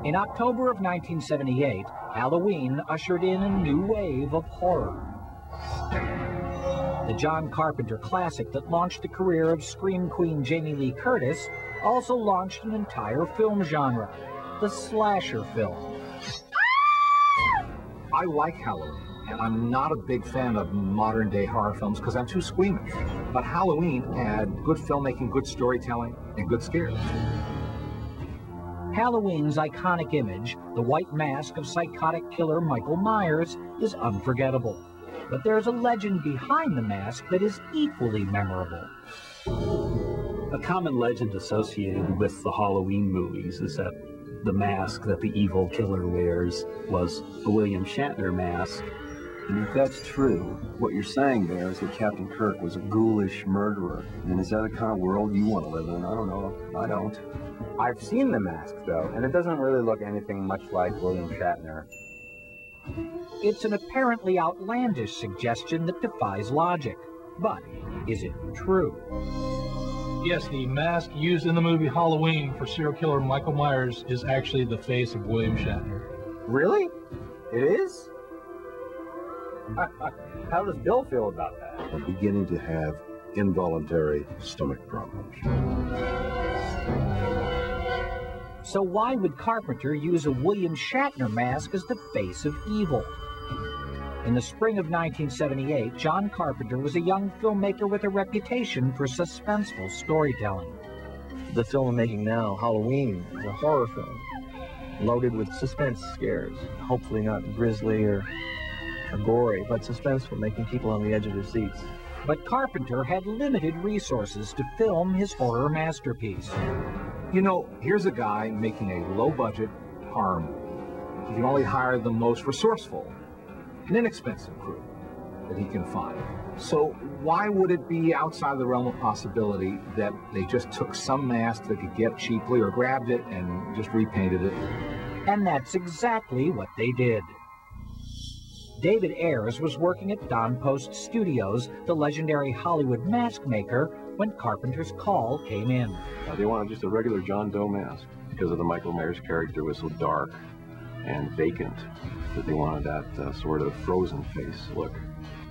In October of 1978, Halloween ushered in a new wave of horror. The John Carpenter classic that launched the career of Scream Queen Jamie Lee Curtis also launched an entire film genre, the slasher film. I like Halloween, and I'm not a big fan of modern-day horror films because I'm too squeamish. But Halloween had good filmmaking, good storytelling, and good scares. Halloween's iconic image, the white mask of psychotic killer Michael Myers, is unforgettable. But there's a legend behind the mask that is equally memorable. A common legend associated with the Halloween movies is that the mask that the evil killer wears was a William Shatner mask. And if that's true, what you're saying there is that Captain Kirk was a ghoulish murderer. And is that the kind of world you want to live in? I don't know. I don't. I've seen the mask, though, and it doesn't really look anything much like William Shatner. It's an apparently outlandish suggestion that defies logic. But is it true? Yes, the mask used in the movie Halloween for serial killer Michael Myers is actually the face of William Shatner. Really? It is? How does Bill feel about that? I'm beginning to have involuntary stomach problems. So why would Carpenter use a William Shatner mask as the face of evil? In the spring of 1978, John Carpenter was a young filmmaker with a reputation for suspenseful storytelling. The film I'm making now, Halloween, is a horror film loaded with suspense scares. Hopefully not grisly or gory, but suspenseful, making people on the edge of their seats. But Carpenter had limited resources to film his horror masterpiece. You know, here's a guy making a low-budget horror movie. He can only hire the most resourceful and inexpensive crew that he can find. So why would it be outside the realm of possibility that they just took some mask they could get cheaply or grabbed it and just repainted it? And that's exactly what they did. David Ayres was working at Don Post Studios, the legendary Hollywood mask maker, when Carpenter's call came in. They wanted just a regular John Doe mask because of the Michael Myers character was so dark and vacant that they wanted that sort of frozen face look.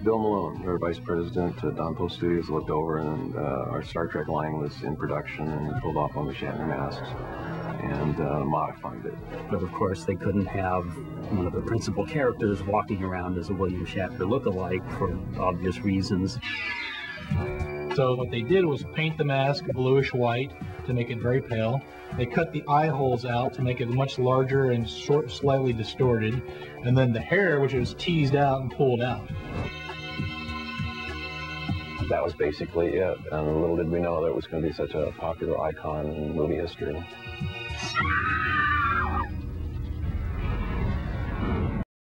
Bill Malone, our vice president at Don Post Studios, looked over, and our Star Trek line was in production, and he pulled off one of the Shatner masks and modified it. But of course, they couldn't have one of the principal characters walking around as a William Shatner look-alike for obvious reasons. So what they did was paint the mask bluish white to make it very pale. They cut the eye holes out to make it much larger and slightly distorted. And then the hair, which was teased out and pulled out. That was basically it. And little did we know that it was going to be such a popular icon in movie history.